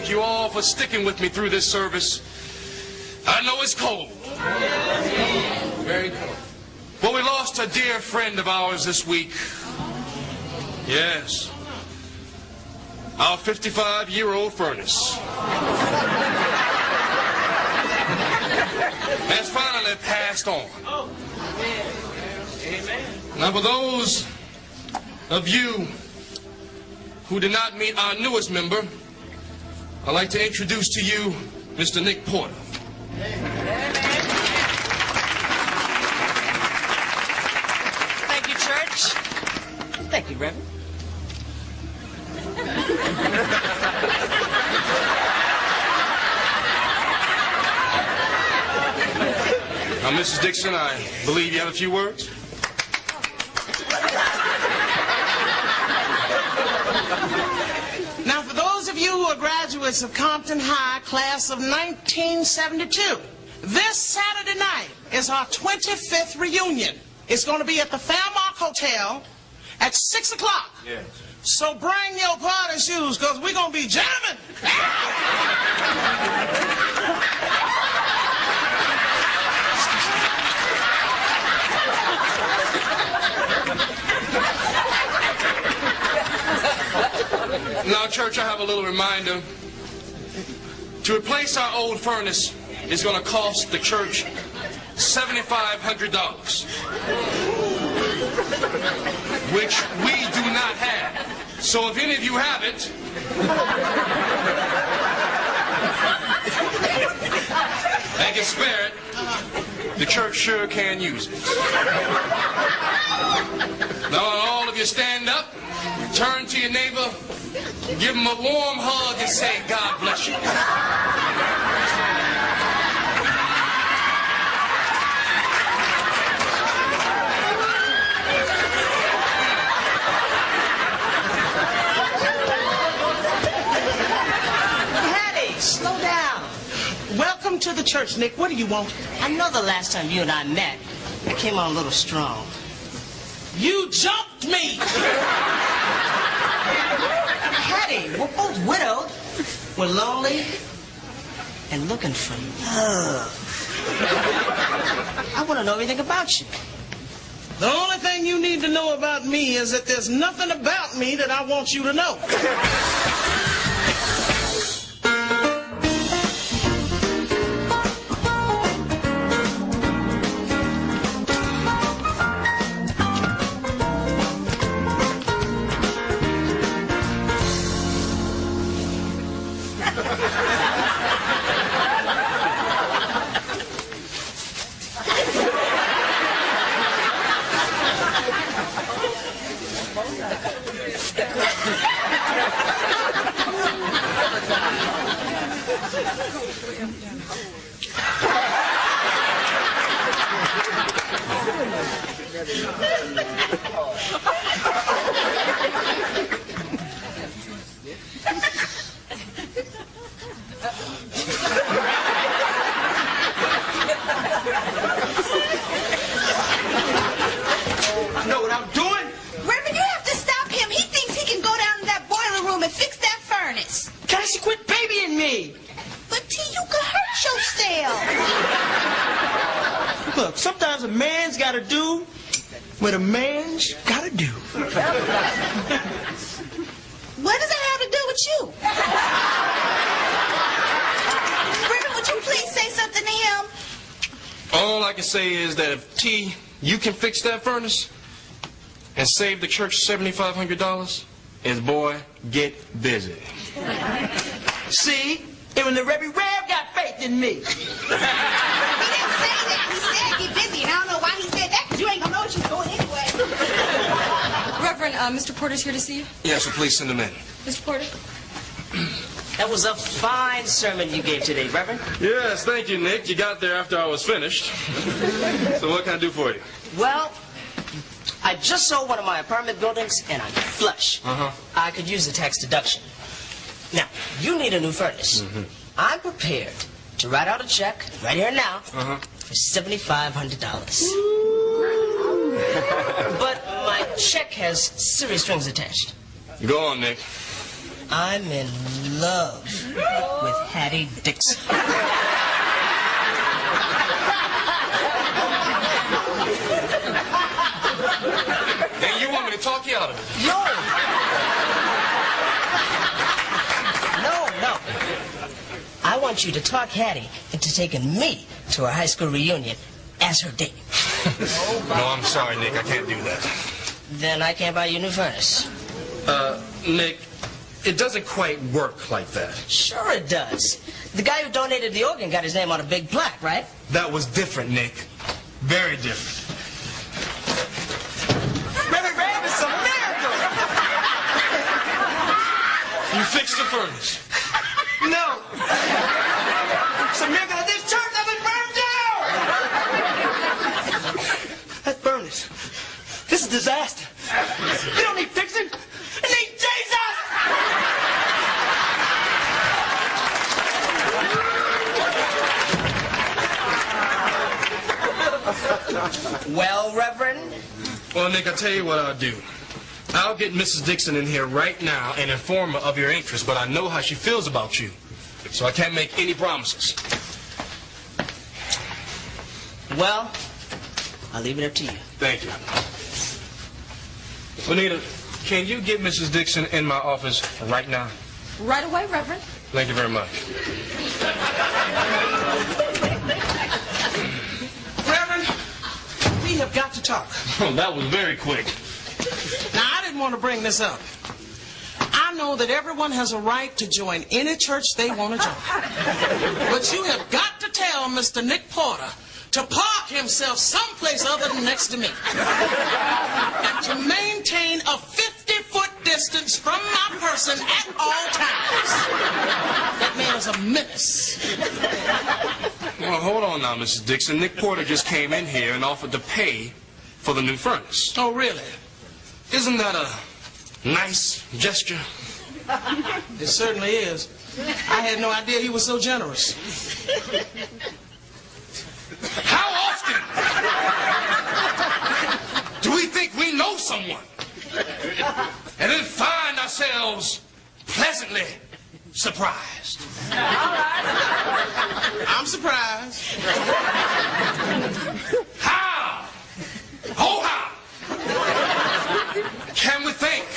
thank you all for sticking with me through this service. I know it's cold. Very cold. Well, we lost a dear friend of ours this week. Yes. Our 55-year-old furnace has finally passed on. Now, for those of you who did not meet our newest member, I'd like to introduce to you Mr. Nick Porter. Thank you, Church. Thank you, Reverend. Now, Mrs. Dixon, I believe you have a few words. Now, for those of you who are graduates of Compton High, class of 1972, this Saturday night is our 25th reunion. It's going to be at the Fairmark Hotel at 6 o'clock. Yes. So bring your party shoes, because we're going to be jamming. Now, church, I have a little reminder. To replace our old furnace is going to cost the church $7,500, which we do not have. So if any of you have it, and can spare it, the church sure can use it. Now, all of you stand up, turn to your neighbor, give him a warm hug and say, God bless you. Hattie, slow down. Welcome to the church, Nick. What do you want? I know the last time you and I met, I came on a little strong. You jumped me. Hattie, we're both widowed. We're lonely and looking for love. I want to know everything about you. The only thing you need to know about me is that there's nothing about me that I want you to know. I know what I'm doing. Reverend, you have to stop him. He thinks he can go down to that boiler room and fix that furnace. Cassie, quit babying me. But T, you could hurt yourself. Look, sometimes a man's got to do what a man's got to do. What does that have to do with you? Reverend, would you please say something to him? All I can say is that if T, you can fix that furnace and save the church $7,500, is boy, get busy. See? Even the Reverend Rev got faith in me. He didn't say that. He said get busy, and I don't know why he said that, because you ain't going to know what you're doing anyway. Reverend, Mr. Porter's here to see you. Yes, so please send him in. Mr. Porter? That was a fine sermon you gave today, Reverend. Yes, thank you, Nick. You got there after I was finished. So what can I do for you? Well, I just sold one of my apartment buildings, and I'm flush. I could use the tax deduction. Now, you need a new furnace. I'm prepared to write out a check right here and now for $7,500. But my check has serious strings attached. Go on, Nick. I'm in love with Hattie Dixon. And you want me to talk you out of it? No. No. I want you to talk Hattie into taking me to her high school reunion as her date. No, I'm sorry, Nick. I can't do that. Then I can't buy you a new furnace. Nick, it doesn't quite work like that. Sure it does. The guy who donated the organ got his name on a big plaque, right? That was different, Nick. Very different. Reverend Graham, it's a miracle! You fixed the furnace. No. It's a miracle that this church doesn't burn down! That furnace. This is a disaster. You don't need fixing. You need Jesus! Well, Reverend? Well, Nick, I'll tell you what I'll do. I'll get Mrs. Dixon in here right now and inform her of your interest, but I know how she feels about you, so I can't make any promises. Well, I'll leave it up to you. Thank you. Bonita, can you get Mrs. Dixon in my office right now? Right away, Reverend. Thank you very much. Reverend, we have got to talk. Oh, that was very quick. Now, I didn't want to bring this up. I know that everyone has a right to join any church they want to join. But you have got to tell Mr. Nick Porter to park himself someplace other than next to me. And to maintain a 50-foot distance from my person at all times. That man is a menace. Well, hold on now, Mrs. Dixon. Nick Porter just came in here and offered to pay for the new furnace. Oh, really? Isn't that a nice gesture? It certainly is. I had no idea he was so generous. How often do we think we know someone and then find ourselves pleasantly surprised? I'm surprised. How? Oh, how can we thank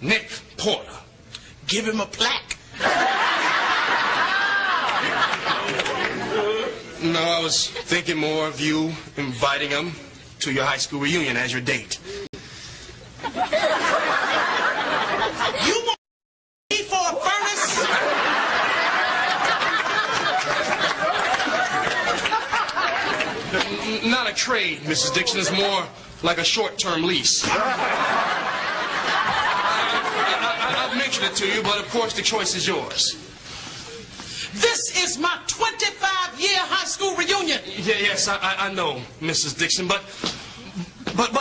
Nick Porter? Give him a plaque. No, I was thinking more of you inviting him to your high school reunion as your date. You want me for a furnace? Not a trade, Mrs. Dixon. It's more like a short-term lease. I've mentioned it to you, but of course the choice is yours. This is my 25-year high school reunion. Yes, I know, Mrs. Dixon, but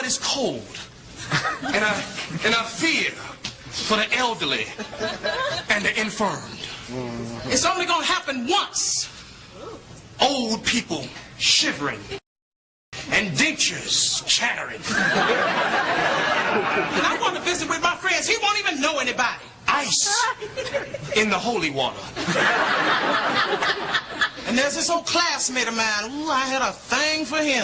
it's cold, and I fear for the elderly and the infirmed. It's only going to happen once. Old people shivering and dentures chattering. And I want to visit with my friends. He won't even know anybody. Ice in the holy water. And there's this old classmate of mine. Ooh, I had a thing for him.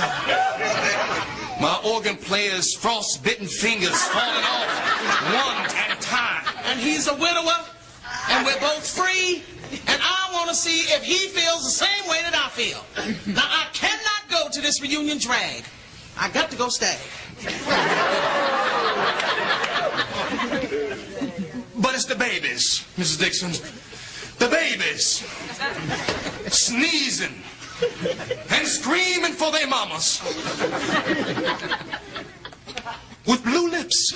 My organ player's frostbitten fingers falling off one at a time. And he's a widower. And we're both free. And I want to see if he feels the same way that I feel. Now, I cannot go to this reunion drag. I got to go stag. But it's the babies, Mrs. Dixon. The babies. Sneezing and screaming for their mamas. With blue lips.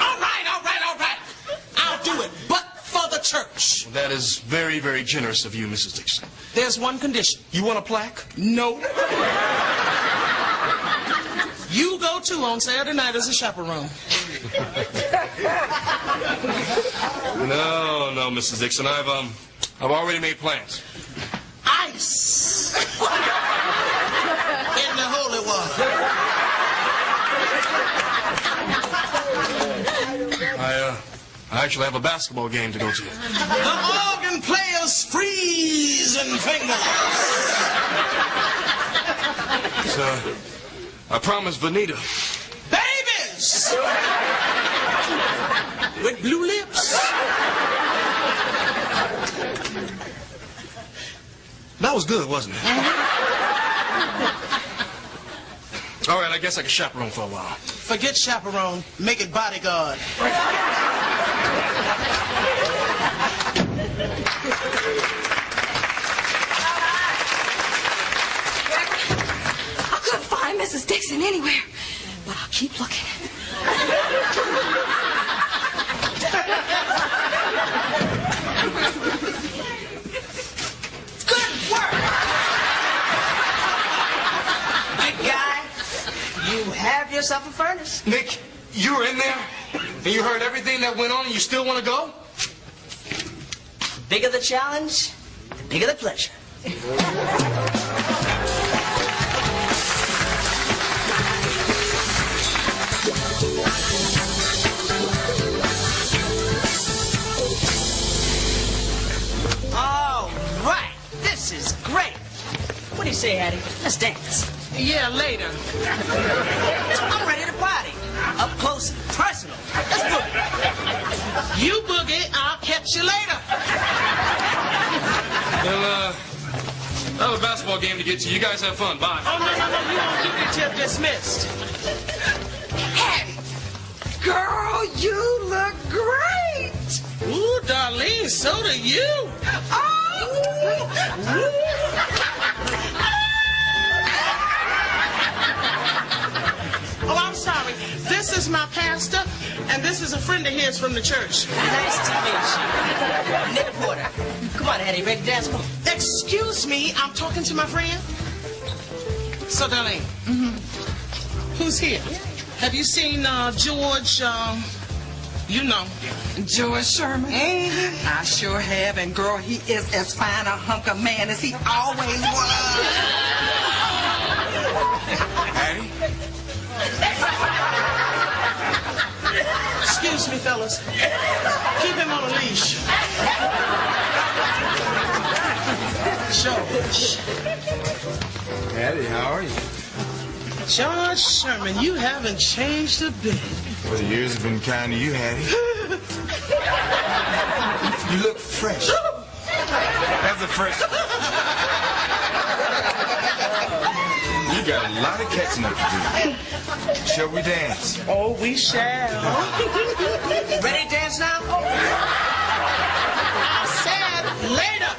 All right. I'll do it, but for the church. Well, that is very, very generous of you, Mrs. Dixon. There's one condition. You want a plaque? No. You go too on Saturday night as a chaperone. No, Mrs. Dixon. I've already made plans. Ice in the holy water. actually have a basketball game to go to. The organ player's freezing fingers. So, I promised Vanita. Babies! With blue lips. That was good, wasn't it? All right, I guess I can chaperone for a while. Forget chaperone. Make it bodyguard. I couldn't find Mrs. Dixon anywhere, but I'll keep looking. Good work! Big guy, you have yourself a furnace. Nick, you were in there, and you heard everything that went on, and you still want to go? The bigger the challenge, the bigger the pleasure. All right, this is great. What do you say, Hattie? Let's dance. Yeah, later. I'm ready to party. Up close and personal. Let's boogie. You boogie, I'll catch you later. Well, I have a basketball game to get to. You guys have fun. Bye. Oh, no, you won't get your tip dismissed. Hattie, girl, you look great. Ooh, Darlene, so do you. Oh, I'm sorry. This is my pastor, and this is a friend of his from the church. Nice to meet you. Nick Porter. Come on, Hattie, ready to dance? Come on. Excuse me, I'm talking to my friend. So, Darlene, who's here? Have you seen George, you know? George Sherman? I sure have, and girl, he is as fine a hunk of man as he always was. Hattie? Excuse me, fellas. Keep him on a leash. George. Hattie, how are you? George Sherman, you haven't changed a bit. Well, the years have been kind to you, Hattie. You look fresh. That's a fresh. You got a lot of catching up to do. Shall we dance? Oh, we shall. Ready to dance now? I said later.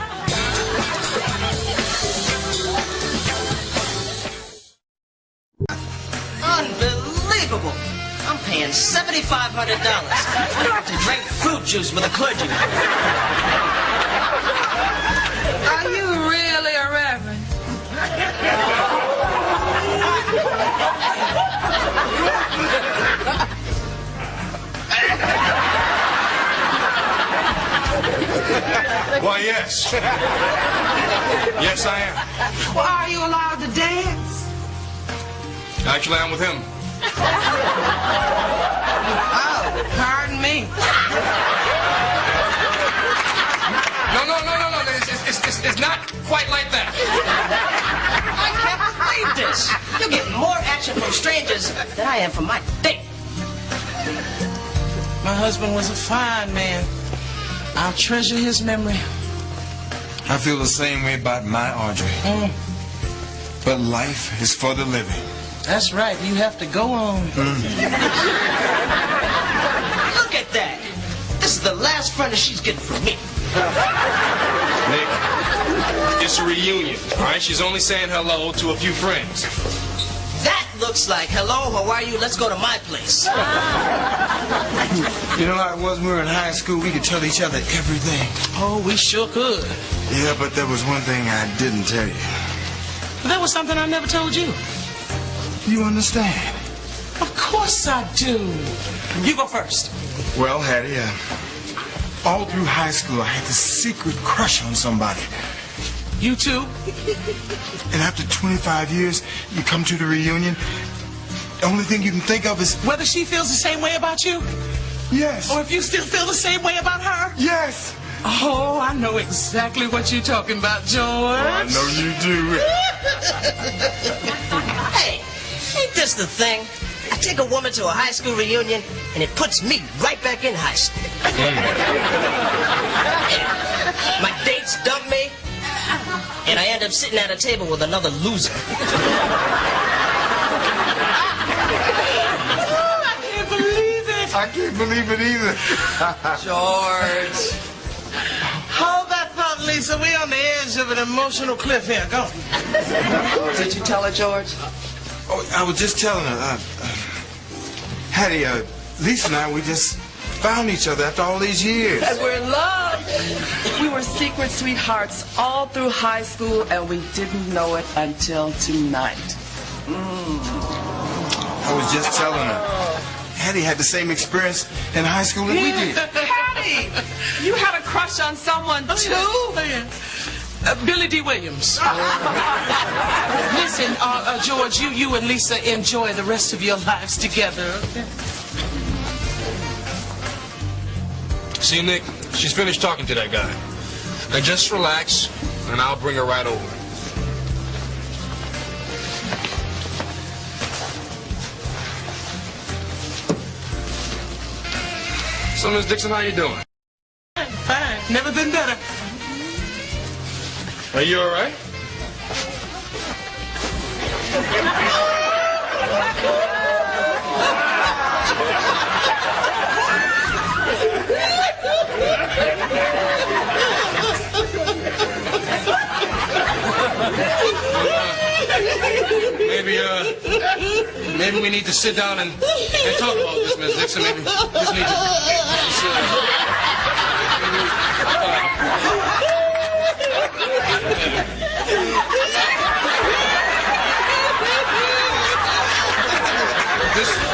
Unbelievable. I'm paying $7,500 to drink fruit juice with a clergyman. Are you really a reverend? Why, yes. Yes, I am. Well, are you allowed to dance? Actually, I'm with him. Oh, pardon me. No. It's not quite like that. I can't believe this. You're getting more action from strangers than I am from my date. My husband was a fine man. I'll treasure his memory. I feel the same way about my Audrey. But life is for the living. That's right. You have to go on. Look at that. This is the last furnace she's getting from me. Nick, it's a reunion, all right? She's only saying hello to a few friends. That looks like, hello, how are you? Let's go to my place. You know how it was when we were in high school? We could tell each other everything. Oh, we sure could. Yeah, but there was one thing I didn't tell you. There was something I never told you. You understand? Of course I do. You go first. Well, Hattie, all through high school, I had this secret crush on somebody. You too? And after 25 years, you come to the reunion, the only thing you can think of is... Whether she feels the same way about you? Yes. Or if you still feel the same way about her? Yes. Oh, I know exactly what you're talking about, George. I know you do. Hey, ain't this the thing? I take a woman to a high school reunion, and it puts me right back in high school. My dates dump me, and I end up sitting at a table with another loser. I can't believe it. I can't believe it either. George. Hold that thought, Lisa. We're on the edge of an emotional cliff here. Go. Did you tell her, George? Oh, I was just telling her. Hattie, Lisa and I, we just found each other after all these years. And we're in love. We were secret sweethearts all through high school, and we didn't know it until tonight. I was just telling her. Hattie had the same experience in high school that we did. Hattie, you had a crush on someone too? Billy D. Williams. Listen, George, you and Lisa enjoy the rest of your lives together. See, Nick, she's finished talking to that guy. Now just relax, and I'll bring her right over. So, Miss Dixon, how you doing? Fine. Never been better. Are you all right? Maybe we need to sit down and talk about this, Miss Dixon. Maybe just need to sit down.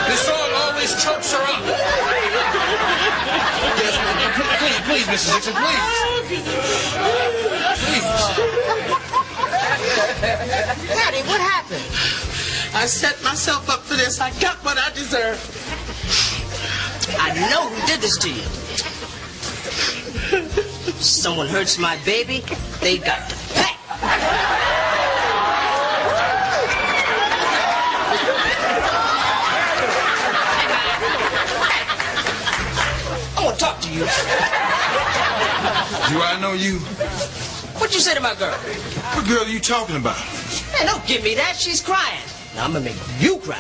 This song always chokes her up. Yes, please, Mrs. Dixon, please. Hattie, what happened? I set myself up for this. I got what I deserve. I know who did this to you. Someone hurts my baby, they got to pay. I want to talk to you. Do I know you? What'd you say to my girl? What girl are you talking about? Man, don't give me that. She's crying. Now I'm gonna make you cry.